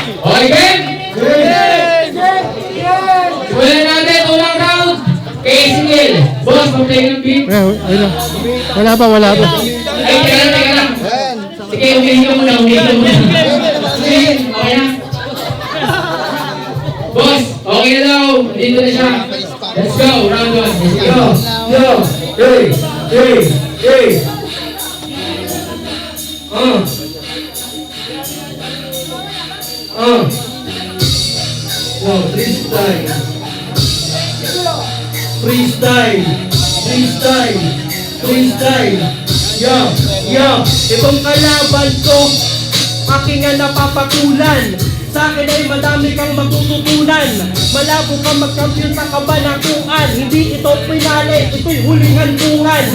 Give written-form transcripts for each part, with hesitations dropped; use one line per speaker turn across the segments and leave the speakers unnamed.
Okay, game? Simulan natin, unang round. Kay single. Boss, mag-play ng beat.
Wala pa.
Ay, teka lang. Sige, umihin ka muna. Sige, okay na. Boss, okay na daw. Dito na siya. Let's go, round 1. Let's go. Hey.
Freestyle. Yo. Itong kalaban ko, aking nga napapatulan. Sa akin ay madami kang matututunan. Malabo kang magkampiyon sa kabanakuan. Hindi ito pinali, ito'y huling hantungan.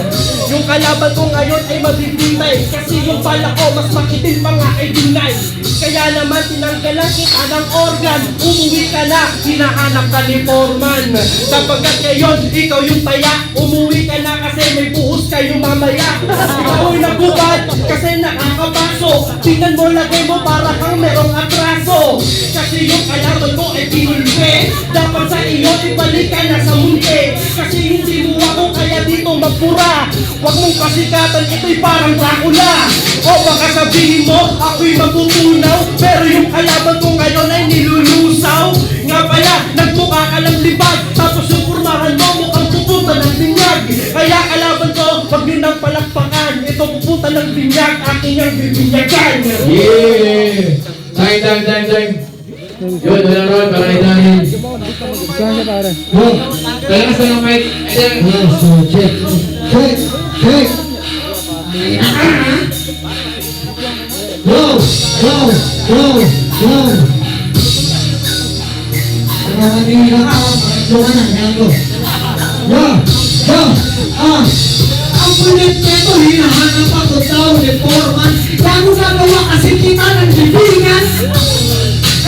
Yung kalaban ko ngayon ay mabibitay, kasi yung pala ko mas makitin pa nga ay dinay. Kaya naman tinanggalan kita ng organ. Umuwi ka na, hinahanap ka ni Foreman. Sapagkat ngayon, ikaw yung taya. Umuwi ka na kasi may buhos kayo mamaya. Ikaw ay nagubad kasi nakakapaso. Tingnan mo, lagay mo para kang merong atraso. Kasi yung kalaban ko ay pinulpe. Dapat sa iyo ibalik ka na sa munti. Kasi hindi mo ako kaya dito magpura. Huwag mong pasikatan, ito'y parang Dracula. O baka sabihin mo, ako'y matutunaw. Pero yung kalaban ko ngayon ay nilulusaw. Nga pala, nagmukha ka ng libag. Tapos yung kurmahan mo mukhang pupunta ng binyag. Kaya kalaban ko, wag nyo nang palakpakan. Ito pupunta ng binyag, aking ang bibinyagan.
Yeah! Time. Yun, wala ron, para idahin.
Saan siya pare?
Kailangan sa ng mic.
Check. Go.
Ang kulit nito, hinahanap ako daw ni Foreman. Gago nagawa kasi kita ng libingan.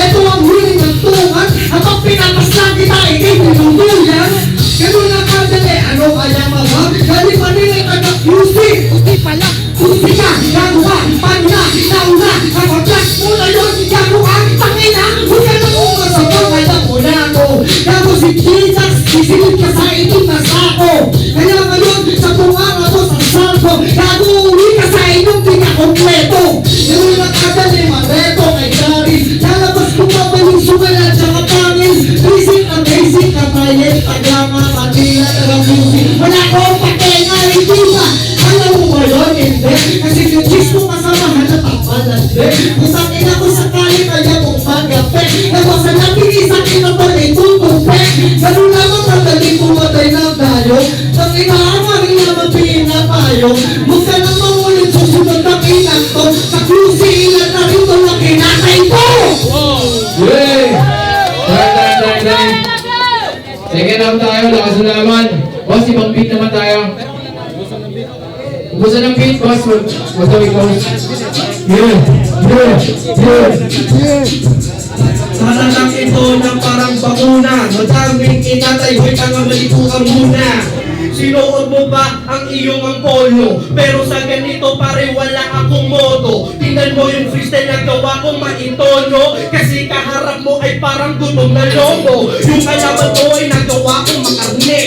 Ito ang huling hantungan. At ang pinataslan kita, ikay binunduyan. Ganun na kadali, ano kaya mga? Gali pa nila taga-QC. Usti pala. Usti ka, gago ka, paano na, nauna. Kapag-class mo na yun, gago ka, tangina. Huwag ka nang umasabang, alam mo na ako. Gago si Jesus, sisilip ka sa itong nasako. Kaya ngayon, sa tunga ako sa salvo. Gago uwi ka sa inyong pinakompleto. Ganun na kadali, mareto kay Gary. Lalabas ko pa ba yung sumalat sa kapangin. Basic na tayo, taglama, Manila, taga-music. Wala akong patenga, hindi ba? Alam mo ba yun? Hindi. Kasi yung cheese ko kasamahan na tapalan. Kusang ina ko sakali kaya mong magape. Nawasan lang pinisang ina ko na itutupe. Ganun naman madaling pumatay ng tayo. Nang inaamarin naman pinapayo. Huwag ka nang mangulit susunod ng inang to. Sa QC ilan na rin to na kinakay ko.
Time. Second round tayo, lakas na naman. Boss, ibang beat naman tayo. Ubusan ng beat, boss. What's the way, boss?
Sasakang ito na parang bakuna. Madaming inatay, hoy tanga malikukan muna. Sinuot mo ba ang iyong angkolo? Pero sa ganito pare wala akong moto. Tingnan mo yung freestyle na gawa kong maintono. Kasi kaharap mo ay parang gutom na lobo. Yung kalaban ko ay nagawa kong makarne.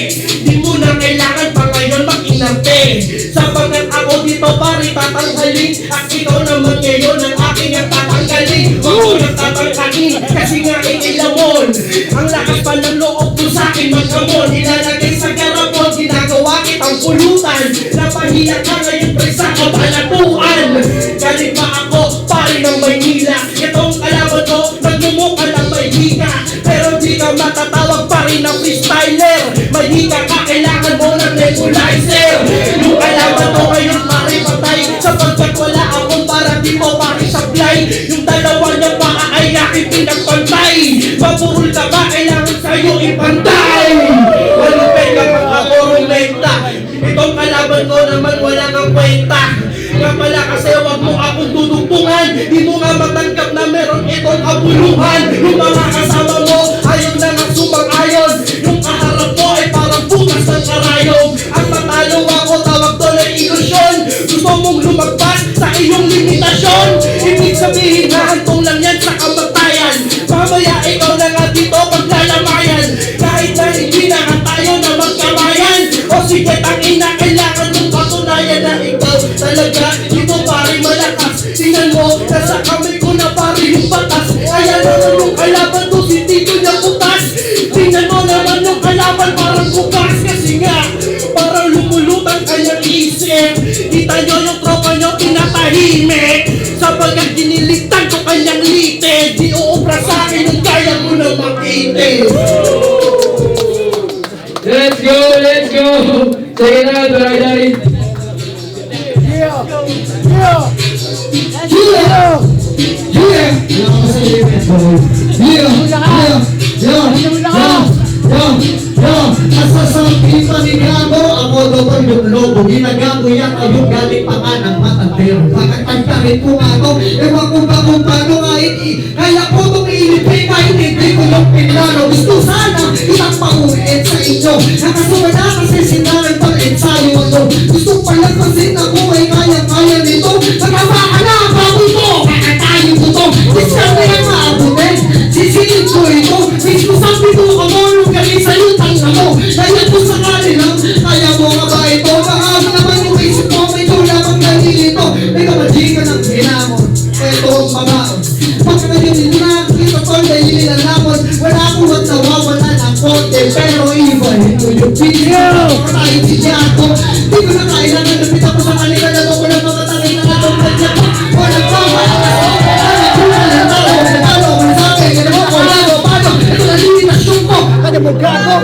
Di mo na kailangan pa ngayon mag-inarte. Sapagat ako dito pare tatanghalin. At ikaw naman ngayon ang aking ang tatanggalin. Huwag ko nang tatanghalin kasi nga inilamon. Ang lakas pa ng loob ko sa akin magkamon. Ilalagay sa garapon, ginagawa kitang pulutan. Napahiya ka ngayon pre sa kabalatuan. Galing pa ako pare ng Maynila. Itong kalaban ko nagmumukha ng may hika. Pero di ka matatawag pare ng freestyler. May hika ka, kailangan mo ng nebulizer. Yung kalaban ko ngayon pare patay. Sapagkat wala akong para di mo pare supply. Yung dalawa niya paa ay aking pinagpantay. Mapurul ka ba, kailangan sa'yo ipantay. Malupay ka pag ako rumenta. Itong kalaban ko naman wala kang kwenta. Nga pala kasi wag mo akong dudugtungan. Di mo nga matanggap na meron itong kabuluhan. Yung mga kasama mo ayaw na nga sumang-ayon. Yung kaharap mo ay parang bukas ng karayom. At matalo ako, tawag to na ilusyon. Gusto mong lumagpas sa iyong limitasyon. Ibig sabihin na hantong lang yan sa kamatayan. Mamaya ikaw na nga dito paglalamayan. Kahit na hindi na nga tayo na magkamayan. O sige tangina, kailangan mong patunayan na ikaw talaga dito pare malakas. Tingnan mo, nasa kamay ko na pare yung batas. Kaya naman yung kalaban to si Tito niya putas. Tingnan mo naman yung kalaban parang bukas. Kasi nga, parang lumulutang kanyang isip. Kita nyo yung tropa nyo pinatahimik. Sapagkat giniligtan ko kanyang litid. Di uubra sa akin yung kaya ko na makitid.
Let's go, let's go! Sige na, Doray-Doray.
Nasasabi pa ni Gago, ako doon yung lobo. Ginagago yan ayun galing pa nga ng matandero. Bakit pagkarin ko nga ako, ewan ko ba kung paano kahit kaya ko itong ilipin kahit hindi ko yung pinlano. Gusto sana itang pauwiin sa inyo. Nakasuma na kasi sinaran pang ensayo ako. Gusto pala kasi na ko ay kaya-kaya nito. Magkabaka na ang bago ito, kakatayin ko to. Diskarte na maabutin, sisilid ko ito. Mismo sa pito ka mo nung galing sa'yo tanga mo. Kaya po sa kanilang, kaya mo nga ba ito? Baka naman yung isip mo, may lamang nalilito. May kamadji ka ng ginamon, eto ang mabaon. Pagkakalit nito na, kita ko dahil nilalamon. Wala akong at nawawala ng konti, pero iba ito yung video. Kahit si Jaco, di ko na kailangan lumit ako sa kanila. Lalo ko lang mga tangin na natong kanya ko. Walang pawala na ako, alam ko na lang talo. Natalo ko na sa akin, kaya mo ko lalo, paano? Ito na limitasyon ko, kanya mo gago.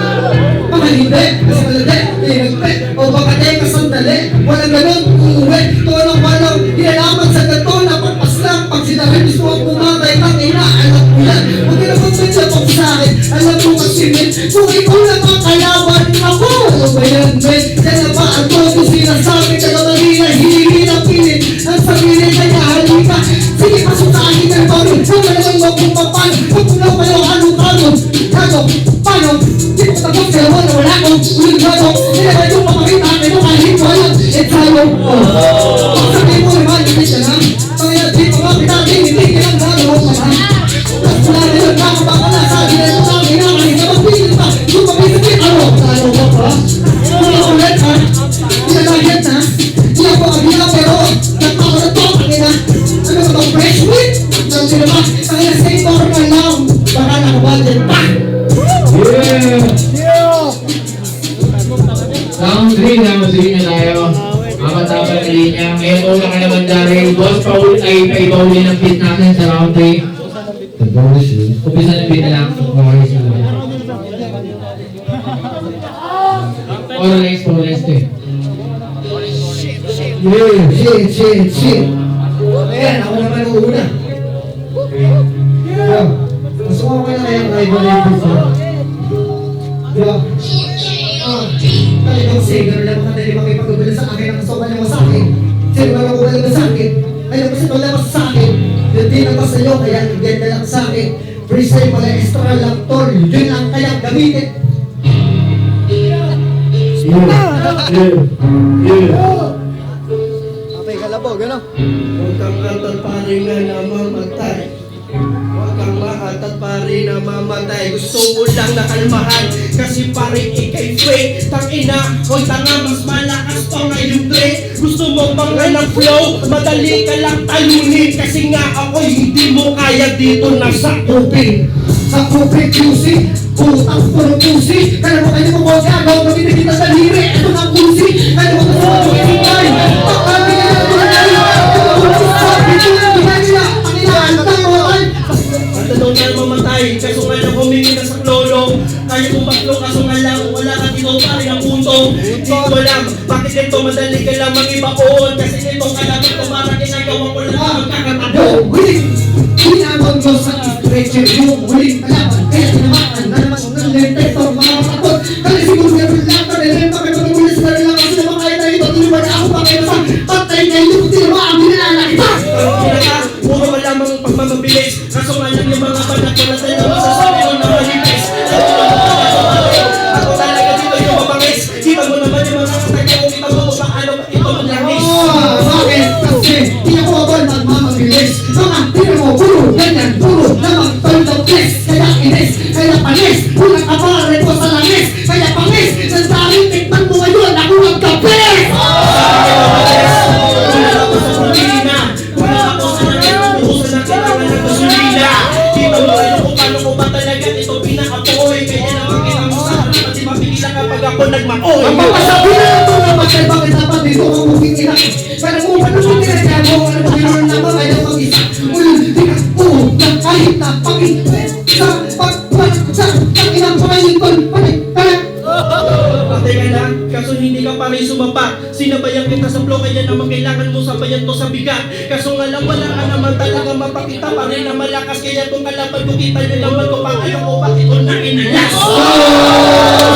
Mga hindi, kasi malade, tinagpe, o baka teka sandali. Walang ganun, uuwi, tulong walang hinalaman sa gato, napagpas lang. Pag sinabi gusto ang pumatay, tangina, alam ko yan. Huwag ka na magpinsa pag sa akin, alam ko magsimit. Kung ikaw lang ang kalaban, ako, ano ba yan, men? Kaya ba ang todo sinasabi, kaya magina, hihingi ng pilit. Ang sarili kaya halika, sige pasok sa akin ng baron. Huwag ka naman magpapapano, huwag ko lang kayo anong-anong. Gago, paano? Di ko tapos kaya wala akong ulit gago. Nilagay yung papakita akin mo kahit walang ensayo. Sabi mo naman, hindi siya na. Kaya di ko makita, hindi ka lang gago pa na. Tapos wala na yun, baka na sabi na ito kami na kanina magpilin pa. Kung mapilin ano ka pa? Wala ulit ha? Pinagagyan na? Hindi ako kabila pero nagpakalat ko kanina. Ano ba bang fresh meat? Sabi naman, kaya same formal lang. Baka nakabudget pa.
Yeah! Round 3 na tayo. Apat-apat na linya. Ngayon una ka naman dahil boss Paul ay paibauli ng beat natin sa round 3. Umpisa ng beat na lang. Oral to eh.
Shit. Ayan, ako naman uuna. Gusto ko kaya kayang rival yung gusto. Diba? Talagang sigar lang mga dali makipagubala sa akin ang kasama niya sa akin. Sino ba magubala sa akin? Ayaw kasi malakas sa akin. Yung di na ba sa'yo, kaya ganda lang sa akin. Freestyle pala extra lang tol. Yun lang kaya gamitin. Apay kalabog, gano'n?
Huwag kang atat pare na namamatay. Huwag kang maatat pare na mamatay. Gusto mo lang na kalmahan, kasi pare ikay fake. Tangina, hoy tanga, mas malakas pa ngayon pre. Gusto mo bang ng flow, madali ka lang talunin. Kasi nga ako'y hindi mo kaya dito nasa kuping.
Sa kuping QC, putang puro pusi. Kaya mo kayo mo gagaw, magiging kita sa liri. Ito ng pusi, kaya mo kayo mo ikay. Pagkabi ka ng tulay, sabi ko na tulay nila. Pangilaan ka mamatay.
At ano na mamatay, kaso nga lang humingi na sa klolo. Kaya kong baklo, kaso nga lang wala ka dito pare ang puntong. Hindi ko alam, bakit ito madali ka lang mag-ibaon. Kasi itong kalaban ko parang ginagawa ko lang magkakatago.
Huling, hinamon mo sa stretcher yung huling kalaban. Kaya tinamaan na naman ng lentes o mga matakot. Kaya siguro meron lang ka rin. Bakit magamulis na rin lang kasi naman kaya na ito. Tuluman na ako pa kayo sa patay na ito. Tinamaan, binilala kita.
Pinaka, puro malamang pagmamabilis. Kaso nga lang yung mga banak ko na tayo masasabi ko na malipis. Ako talaga dito yung mabangis. Kita mo naman yung mga kataga kung kita mo paano ito maglangis.
Bakit? Kasi di ako ba nagmamabilis. Mga tira mo, puro ganyan, puro namang tol ng flex.
boy.
Mapapasabi na ito na matay bakit dapat dito ang muking ina. Parang kung ano mo tinatabo, ano mo yun na ba kayo mag-isa. Ulit, di ka, kahit na pangin, sa inang pangin,
Patay ka na, kaso hindi ka pa rin sumapa. Sinabayan kita sa flow, kaya naman kailangan mo sabayan to sa bigat. Kaso nga lang wala ka naman talaga mapakita pa rin na malakas. Kaya itong kalaban ko kita nyo naman ko pa. Ayaw ko pa ito na inalas.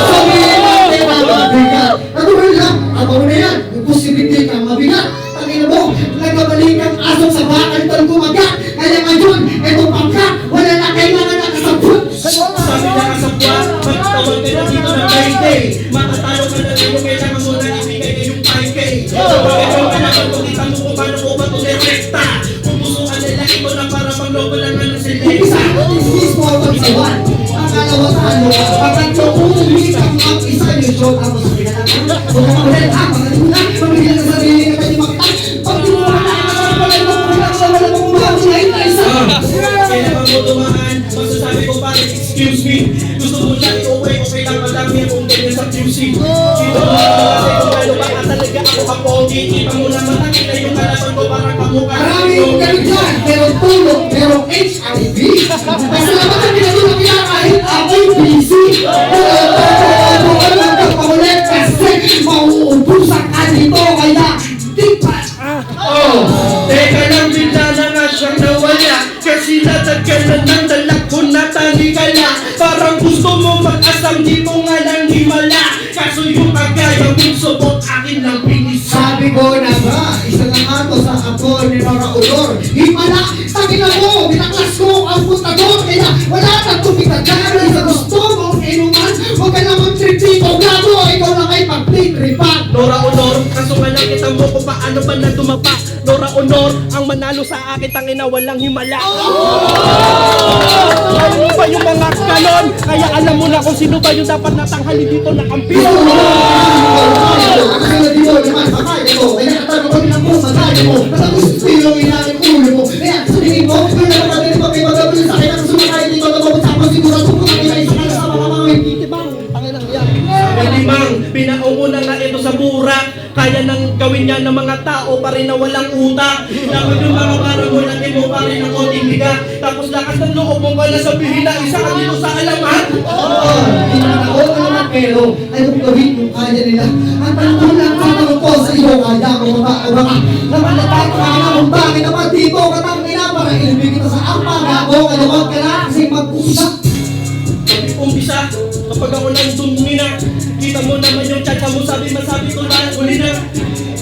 sabihin natin na mabigat. Natural lang, abaw na yan, yung posibility kang mabigat. Tangina mo, nagkabalik ang asong sa bakal tol kumagat. Kaya ngayon, eto pangka, wala na kailangan nakasabot.
Sabi na kasabwa, magtawag ka na dito ng 9K. Matatalo ka na dito, kailangan mo na ibigay na yung 5K. Sabagay yung kalaban ko, kita mo kung paano ko ba ito direkta. Kung gusto ka nila, ito na para pang logo lang na
Isa,
silisa.
isis mo ang sawan. Ang kalawatan mo, pagkatlo ulit ang mag-isa yung show. Tapos sabi na lang, huwag ka ulit ha, pagkatlo na, pagkatlo na sarili ka tayo makita. Pag di mo wala, wala pang umawa, ngayon na isa.
Kailangan mo dumaan, masasabi ko pare, excuse me. Gusto mo siya i-uwi, okay lang madami akong ganyan sa QC. Sino mo kasi kung gano'n ba talaga ako kapogi. Kita mo na matangin na yung kalaban ko parang kamukha.
Maraming ganun dyan, merong tulog, merong HIV. Pasalamat ang pinatulog nila kahit ako'y busy. Huwag magkapakulit kasi mauubusan ka dito kaya di pa.
Teka lang, bigla na nga siyang nawala. Kasi natagkanan ng dalak ko na talikala. Parang gusto mo mag-asam dito nga lang himala. Kaso yung kagaya mong subot akin lang pinisa.
Sabi ko na ba, isa lang ato sa ako ni Nora Udor. Himala, tangina mo, binaklas ko ang puntador. Kaya wala nang tumikagari sa gusto mong inuman. Huwag ka namang tripito, gago, ikaw lang ay pag-tripan.
Nora Honor, kaso nga lang kita mo kung paano ba na tumapa. Nora Honor, ang manalo sa akin tangina walang himala. Alam mo ba yung mga ganon? Kaya alam mo na kung sino ba yung dapat natanghalin dito na kampiyon. Malimang, pinaunguna nga ito sa burak. Kaya nang gawin niya ng mga tao pa rin na walang utak. Dapat yung mga parang walang mo pa rin ng konting bigat. Tapos lakas ng loob mong wala sabihin na isa ka dito sa alaman.
Pero anong gawin kung kaya nila? Ang tanong lang tatanong ko sa iyo, kaya ko mabaka naman na tayo kaya kung bakit naman dito katang nila para ilibig kita sa ampang ako kaya huwag ka na kasi mag-usap.
Umpisa, kapag ako nang tumina, kita mo naman yung chat mo, masabi ko na uli na.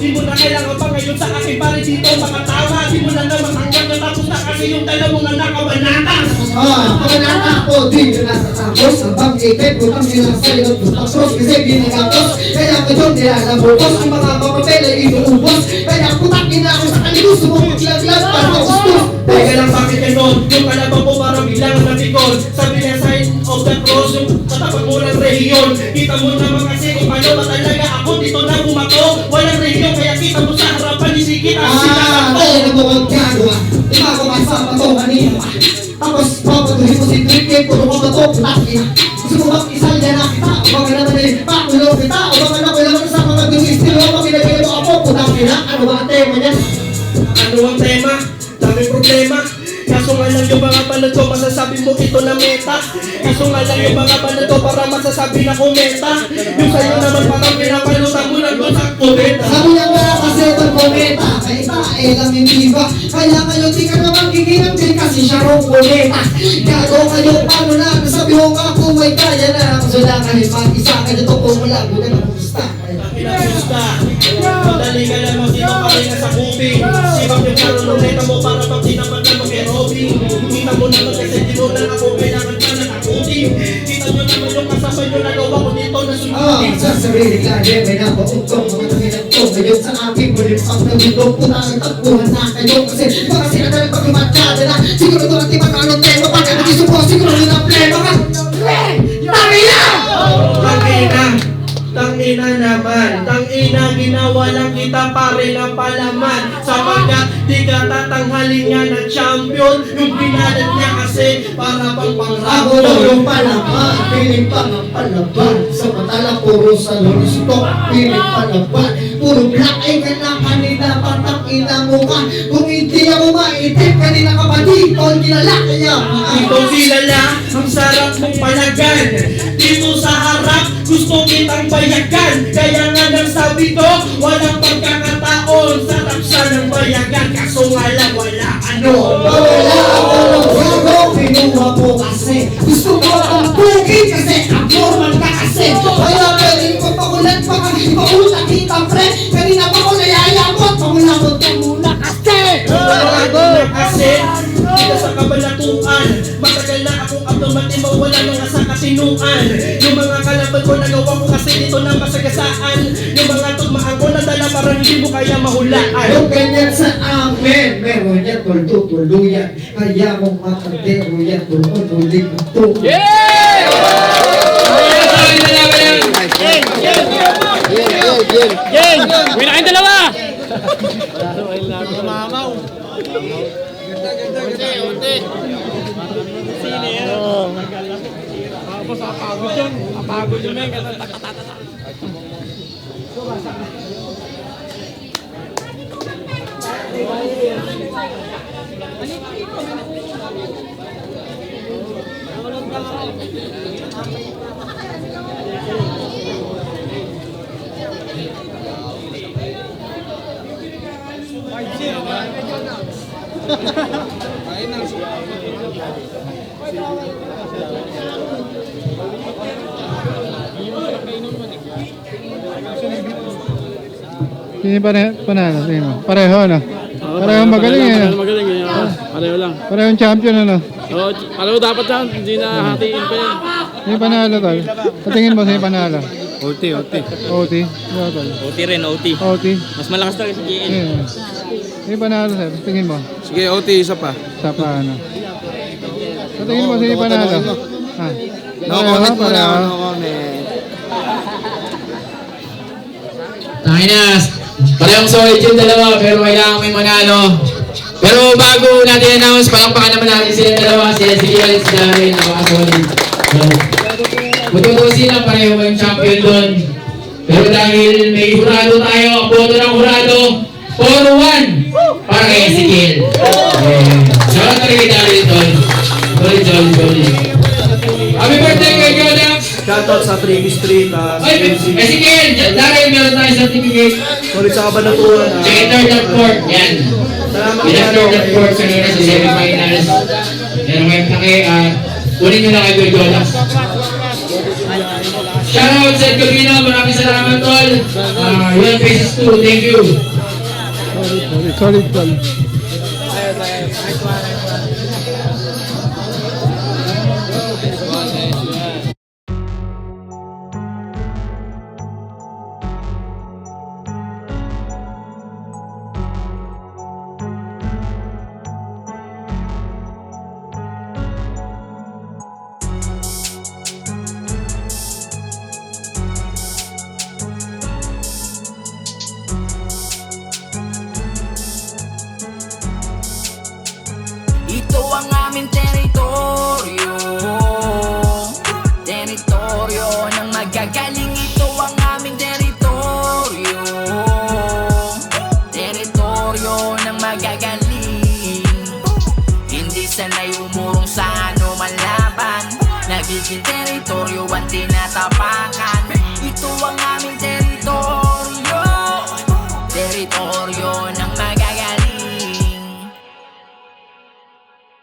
Di mo na kailangan pa ngayon sa akin pare dito makatawa. Di mo na naman hanggang natapos na kasi yung dala mo nga nakabanata.
Pangalata ko din yung nasa tapos habang ikay putang nilang sa'yo tapos kasi binigapos kaya ko doon nilalabos ang mga papapel ay inuubos kaya putang ina ako sa kanilus sumumaglag para gusto.
Teka lang bakit ganon? Yung kalaban ko parang biglang napikon. Sabi niya sign of the cross yung katapat mo ng rehiyon. Kita mo naman kasi kung paano ba talaga ako dito na bumato. Walang rehiyon kaya kita mo sa harapan ni Sikit ang sinasak ko.
Ay, nagawag gagawa ipapamasa pa to kanina pa tapos papatuloy mo si Tricky puro ko ba to putang ina gusto mo bang isalya na kita o baka naman ay pakulo kita o baka naman sa mga estilo mo pinagkaya mo ako putang ina ano ba ang tema niya?
Ano ang tema? Dami problema. Kaso nga lang yung mga banat ko, masasabi mo ito na meta. Kaso nga lang yung mga banat ko para masasabi na kumeta. Yung sa'yo naman parang pinapalutan mo ng doon sa kumeta.
Sabi niya nga kasi itong kometa kaya tae lang yung diba kaya ngayon di ka naman giginang din kasi siya rong kometa gago kayo paano na nasabi mo nga kung may kaya na kaso lang kahit mag-isa kayo to pumula bulan ng pusta
Pinapusta. Madali ka lang dito pa rin sa kuping. Sibak yung karununeta mo para pag tinapat na mag-aerobic. Kita mo naman kasi di mo lang ako kailangan ka na nakuting. Kita nyo naman yung kasabay nyo nagawa ko dito na sumutin.
sa sarili lagi may napautong mga nangilang ko ngayon sa aking muling pang nagulong puta nagtakbuhan na kayo kasi baka sila na rin pag-imatsyada na siguro doon at ibang anong tema pagka nagisupo siguro yun ang pleno ka
Tangina naman, tangina ginawa lang kita pare ng palaman. Sapagkat di ka tatanghalin nga na champion. Yung pinalat niya kasi para pang pangrabo.
Yung palaban, piling palaban. Samantala puro salon, stop, piling palaban. Puro black eye ka na kanina, patang ina mo ka. Kung hindi ako maitim, kanina ka pa dito, kilala kaya.
Dito kilala, ang sarap mong palagan. Dito sa harap, gusto kitang bayagan. Kaya nga nang sabi ko, walang pagkakataon. Sarap siya ng bayagan, kaso nga lang wala ano.
Wala ako ng bago, pinuha ko kasi. Gusto ko ang bukid kasi ang formal ka kasi. Kaya pwedeng papakulat pa kami, pautak kita pre. Kanina pa ko nayayamot, pamulabot ka muna kasi.
Wala kasi, dito sa kabalatuan. Matagal na akong automatic mawala mga sa kasinuan. Yung mga kalaban ko nagawa ko kasi dito na masagasaan. Yung mga tugmaan ko nadala parang hindi mo kaya mahulaan.
Yung ganyan sa amin, meron yan, tuldo-tuluyan. Kaya mong matandero yan, tumutulig mo to.
Uwi na kayong dalawa! Sino panalo? Sino mo? Pareho na. Pareho magaling eh.
Magaling eh. Pareho lang.
Parehong champion ano.
Oo, pareho dapat yan. Hindi na hatiin pa yan.
Sino panalo tol? Patingin mo sino panalo?
OT.
OT. Sino tol?
OT rin, OT.
OT.
Mas malakas talaga si GN.
Sino? Sino panalo sir? Tingin mo.
Sige, OT, isa pa.
Sa paano? Patingin mo sino panalo? Ha?
No comment muna, no comment.
Takinas, parehong solid yung dalawa pero kailangan may manalo. Pero bago natin announce, palakpakan naman natin sila dalawa, sila si Kiel at si Darren, napaka-solid. Bututusin lang pareho yung champion doon. Pero dahil may hurado tayo, ang boto ng hurado, 4-1 para kay si Kiel. Shout out kay Darren doon. Solid. Happy birthday kay Jodax!
Shoutout sa Tricky Street,
Ay, si Kiel, Darren, meron tayo certificate.
Sorry sa kabanatuan.
Tsaka third at fourth, yan.
Salamat
Pinag-third at fourth kanina sa semifinals. Pero kayo taki, kunin nyo na kay Kuya Jodax. Shoutout sa Gabino, maraming salamat tol. Real Faces 2, thank you.
Solid tol.
Ito ang aming teritoryo, teritoryo ng magagaling. Ito ang aming teritoryo, teritoryo ng magagaling. Hindi sanay umurong sa anuman laban, nagiging teritoryo ang tinatapakan. Ito ang